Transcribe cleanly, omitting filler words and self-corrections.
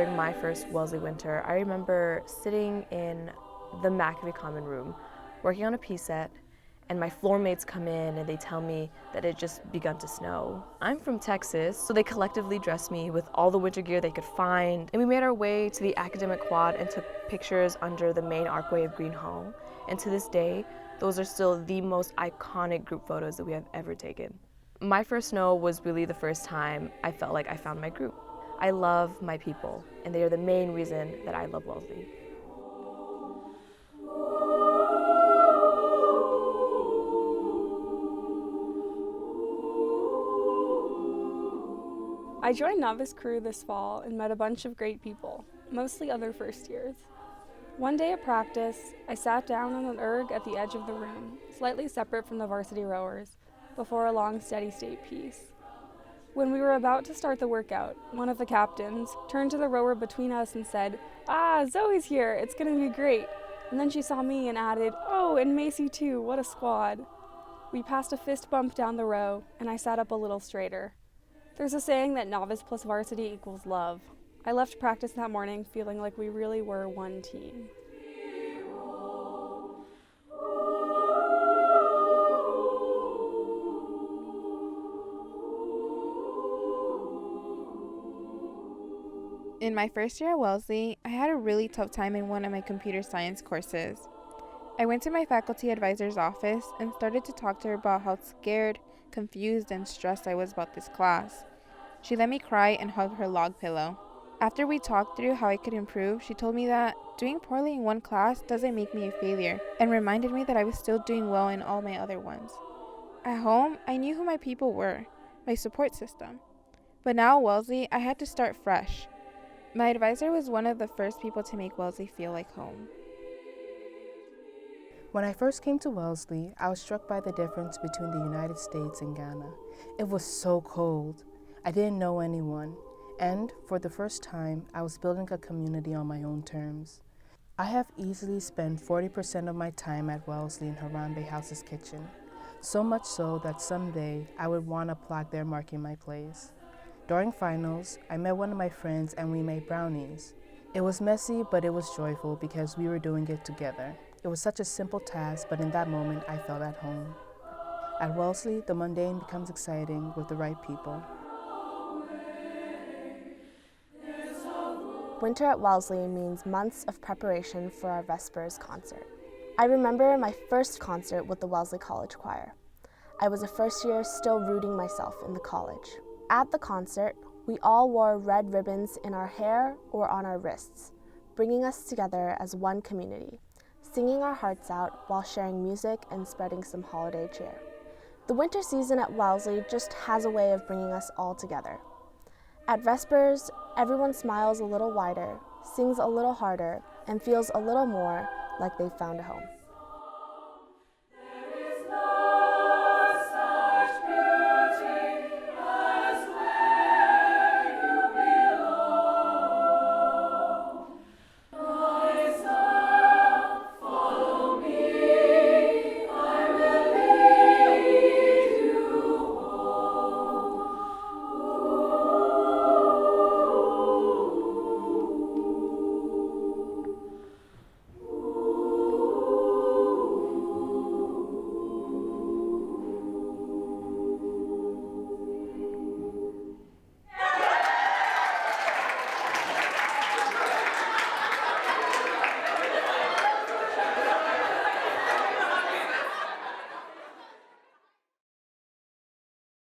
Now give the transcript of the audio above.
during my first Wellesley winter, I remember sitting in the McAfee Common Room, working on a piece set, and my floor mates come in and they tell me that it just begun to snow. I'm from Texas, so they collectively dressed me with all the winter gear they could find, and we made our way to the academic quad and took pictures under the main archway of Green Hall. And to this day, those are still the most iconic group photos that we have ever taken. My first snow was really the first time I felt like I found my group. I love my people, and they are the main reason that I love Wellesley. I joined Novice Crew this fall and met a bunch of great people, mostly other first years. One day at practice, I sat down on an erg at the edge of the room, slightly separate from the varsity rowers, before a long steady state piece. When we were about to start the workout, one of the captains turned to the rower between us and said, "Ah, Zoe's here, it's gonna be great." And then she saw me and added, "Oh, and Macy too, what a squad." We passed a fist bump down the row, and I sat up a little straighter. There's a saying that novice plus varsity equals love. I left practice that morning feeling like we really were one team. In my first year at Wellesley, I had a really tough time in one of my computer science courses. I went to my faculty advisor's office and started to talk to her about how scared, confused, and stressed I was about this class. She let me cry and hug her log pillow. After we talked through how I could improve, she told me that doing poorly in one class doesn't make me a failure, and reminded me that I was still doing well in all my other ones. At home, I knew who my people were, my support system. But now at Wellesley, I had to start fresh. My advisor was one of the first people to make Wellesley feel like home. When I first came to Wellesley, I was struck by the difference between the United States and Ghana. It was so cold. I didn't know anyone, and for the first time, I was building a community on my own terms. I have easily spent 40% of my time at Wellesley in Harambe House's kitchen, so much so that someday I would want a plaque there marking my place. During finals, I met one of my friends and we made brownies. It was messy, but it was joyful because we were doing it together. It was such a simple task, but in that moment, I felt at home. At Wellesley, the mundane becomes exciting with the right people. Winter at Wellesley means months of preparation for our Vespers concert. I remember my first concert with the Wellesley College Choir. I was a first year still rooting myself in the college. At the concert, we all wore red ribbons in our hair or on our wrists, bringing us together as one community, singing our hearts out while sharing music and spreading some holiday cheer. The winter season at Wellesley just has a way of bringing us all together. At Vespers, everyone smiles a little wider, sings a little harder, and feels a little more like they've found a home.